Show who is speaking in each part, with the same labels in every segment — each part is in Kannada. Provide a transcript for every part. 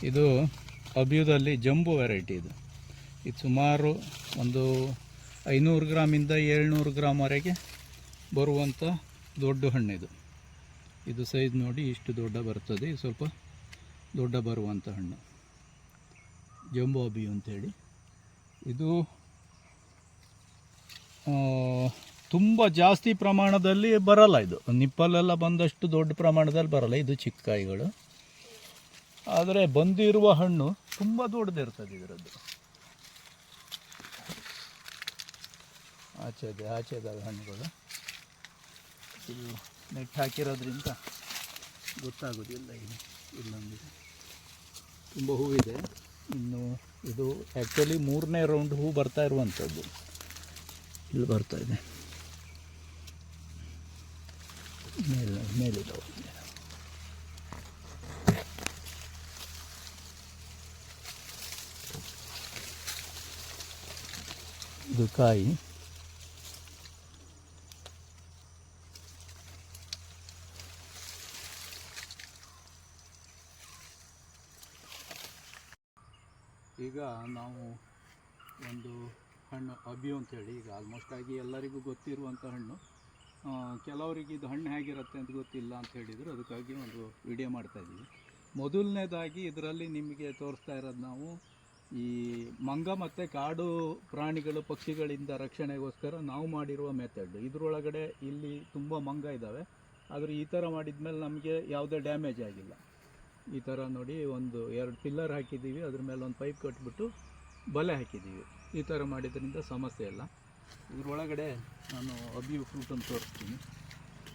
Speaker 1: ಇದು ಅಬ್ಯೂದಲ್ಲಿ ಜಂಬೋ ವೆರೈಟಿ ಇದು ಸುಮಾರು ಒಂದು 500 ಗ್ರಾಮಿಂದ 700 ಗ್ರಾಮ್ವರೆಗೆ ಬರುವಂಥ ದೊಡ್ಡ ಹಣ್ಣಿದು. ಇದು ಸೈಜ್ ನೋಡಿ ಇಷ್ಟು ದೊಡ್ಡ ಬರ್ತದೆ. ಇದು ಸ್ವಲ್ಪ ದೊಡ್ಡ ಬರುವಂಥ ಹಣ್ಣು ಜಂಬೋ ಅಬಿಯು ಅಂತೇಳಿ. ಇದು ತುಂಬ ಜಾಸ್ತಿ ಪ್ರಮಾಣದಲ್ಲಿ ಬರಲ್ಲ. ಇದು ನಿಪ್ಪಲೆಲ್ಲ ಬಂದಷ್ಟು ದೊಡ್ಡ ಪ್ರಮಾಣದಲ್ಲಿ ಬರಲ್ಲ. ಇದು ಚಿಕ್ಕ ಕಾಯಿಗಳು, ಆದರೆ ಬಂದಿರುವ ಹಣ್ಣು ತುಂಬ ದೊಡ್ಡದಿರ್ತದೆ. ಇದರದ್ದು ಆಚೆದಾಗ ಹಣ್ಣುಗಳು ಇದು ನೆಟ್ ಹಾಕಿರೋದ್ರಿಂದ ಗೊತ್ತಾಗೋದಿಲ್ಲ. ಇಲ್ಲೊಂದಿದೆ ತುಂಬ ಹೂವಿದೆ. ಇನ್ನು ಇದು ಆ್ಯಕ್ಚುಲಿ 3ನೇ ರೌಂಡ್ ಹೂ ಬರ್ತಾ ಇರುವಂಥದ್ದು. ಇಲ್ಲಿ ಬರ್ತಾ ಇದೆ ಮೇಲಿದೆ. ಇದು ಕಾಯಿ. ಈಗ ನಾವು ಒಂದು ಹಣ್ಣು ಅಬಿಯು ಅಂತೇಳಿ, ಈಗ ಆಲ್ಮೋಸ್ಟ್ ಆಗಿ ಎಲ್ಲರಿಗೂ ಗೊತ್ತಿರುವಂಥ ಹಣ್ಣು. ಕೆಲವರಿಗೆ ಇದು ಹಣ್ಣು ಹೇಗಿರುತ್ತೆ ಅಂತ ಗೊತ್ತಿಲ್ಲ ಅಂತ ಹೇಳಿದರು, ಅದಕ್ಕಾಗಿ ಒಂದು ವಿಡಿಯೋ ಮಾಡ್ತಾಯಿದ್ದೀವಿ. ಮೊದಲನೇದಾಗಿ ಇದರಲ್ಲಿ ನಿಮಗೆ ತೋರಿಸ್ತಾ ಇರೋದು ನಾವು ಈ ಮಂಗ ಮತ್ತು ಕಾಡು ಪ್ರಾಣಿಗಳು ಪಕ್ಷಿಗಳಿಂದ ರಕ್ಷಣೆಗೋಸ್ಕರ ನಾವು ಮಾಡಿರುವ ಮೆಥಡ್. ಇದರೊಳಗಡೆ ಇಲ್ಲಿ ತುಂಬ ಮಂಗ ಇದ್ದಾವೆ, ಆದರೆ ಈ ಥರ ಮಾಡಿದ್ಮೇಲೆ ನಮಗೆ ಯಾವುದೇ ಡ್ಯಾಮೇಜ್ ಆಗಿಲ್ಲ. ಈ ಥರ ನೋಡಿ, 2 ಪಿಲ್ಲರ್ ಹಾಕಿದ್ದೀವಿ, ಅದ್ರ ಮೇಲೆ ಒಂದು ಪೈಪ್ ಕಟ್ಬಿಟ್ಟು ಬಲೆ ಹಾಕಿದ್ದೀವಿ. ಈ ಥರ ಮಾಡಿದ್ರಿಂದ ಸಮಸ್ಯೆ ಇಲ್ಲ. ಇದರೊಳಗಡೆ ನಾನು ಅಬಿಯು ಫ್ರೂಟನ್ನು ತೋರಿಸ್ತೀನಿ.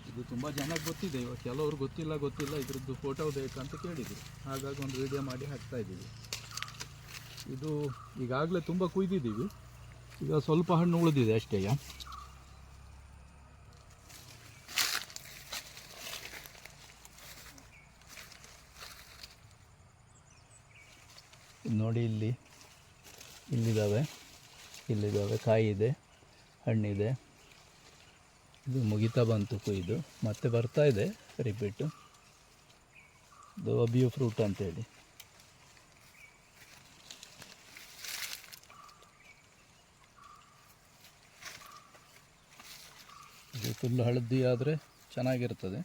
Speaker 1: ಇದು ತುಂಬ ಜನಕ್ಕೆ ಗೊತ್ತಿದೆ, ಇವಾಗ ಕೆಲವರು ಗೊತ್ತಿಲ್ಲ ಇದ್ರದ್ದು ಫೋಟೋ ಬೇಕಂತ ಕೇಳಿದರು, ಹಾಗಾಗಿ ಒಂದು ವಿಡಿಯೋ ಮಾಡಿ ಹಾಕ್ತಾಯಿದ್ದೀವಿ. ಇದು ಈಗಾಗಲೇ ತುಂಬ ಕುಯ್ದಿದ್ದೀವಿ, ಈಗ ಸ್ವಲ್ಪ ಹಣ್ಣು ಉಳಿದಿದೆ ಅಷ್ಟೇ. ನೋಡಿ, ಇಲ್ಲಿದ್ದಾವೆ ಕಾಯಿ ಇದೆ, ಹಣ್ಣಿದೆ. ಇದು ಮುಗಿತಾ ಬಂತು ಕುಯ್ದು, ಮತ್ತೆ ಬರ್ತಾ ಇದೆ ರಿಪೀಟು. ಇದು ಅಬಿಯು ಫ್ರೂಟ್ ಅಂತೇಳಿ. ಇದು ಫುಲ್ ಹಳದಿ ಆದರೆ ಚೆನ್ನಾಗಿರ್ತದೆ.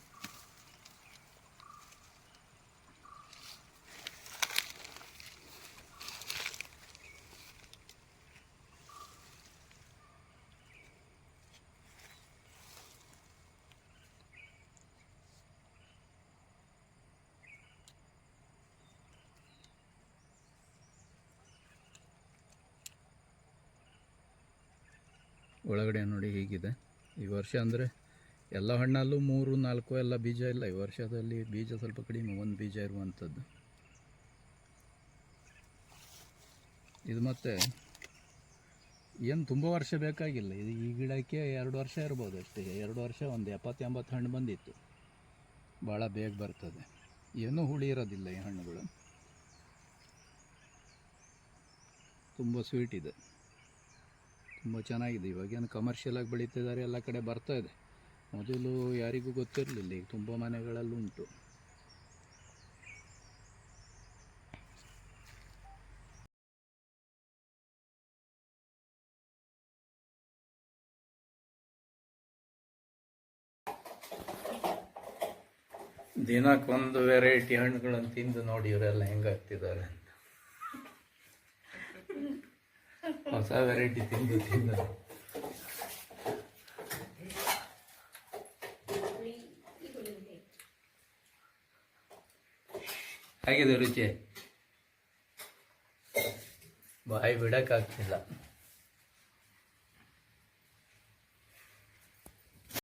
Speaker 1: ಒಳಗಡೆ ನೋಡಿ ಹೀಗಿದೆ. ಈ ವರ್ಷ ಅಂದರೆ ಎಲ್ಲ ಹಣ್ಣಲ್ಲೂ 3-4 ಎಲ್ಲ ಬೀಜ ಇಲ್ಲ. ಈ ವರ್ಷದಲ್ಲಿ ಬೀಜ ಸ್ವಲ್ಪ ಕಡಿಮೆ, 1 ಬೀಜ ಇರುವಂಥದ್ದು. ಇದು ಮತ್ತೆ ಏನು ತುಂಬ ವರ್ಷ ಬೇಕಾಗಿಲ್ಲ. ಇದು ಈ ಗಿಡಕ್ಕೆ 2 ವರ್ಷ ಇರ್ಬೋದು ಅಷ್ಟೇ. 2 ವರ್ಷ ಒಂದು 70-80 ಹಣ್ಣು ಬಂದಿತ್ತು. ಭಾಳ ಬೇಗ ಬರ್ತದೆ, ಏನೂ ಹುಳಿ ಇರೋದಿಲ್ಲ ಈ ಹಣ್ಣುಗಳು. ತುಂಬ ಸ್ವೀಟ್ ಇದೆ, ತುಂಬ ಚೆನ್ನಾಗಿದೆ. ಇವಾಗೇನು ಕಮರ್ಷಿಯಲಾಗಿ ಬೆಳೀತಿದ್ದಾರೆ, ಎಲ್ಲ ಕಡೆ ಬರ್ತಾ ಇದೆ. ಮೊದಲು ಯಾರಿಗೂ ಗೊತ್ತಿರಲಿಲ್ಲ, ಈಗ ತುಂಬ ಮನೆಗಳಲ್ಲಿ ಉಂಟು. ದಿನಕ್ಕೊಂದು ವೆರೈಟಿ ಹಣ್ಣುಗಳನ್ನು ತಿಂದು ನೋಡಿ ಇವರೆಲ್ಲ ಹೆಂಗಾಗ್ತಿದ್ದಾರೆ ಅಂತ. ಹೊಸ ವೆರೈಟಿ ತಿಂದು ಹೇಗಿದೆ ರುಚಿ? ಬಾಯಿ ಬಿಡಕ್ಕಾಗ್ತಿಲ್ಲ.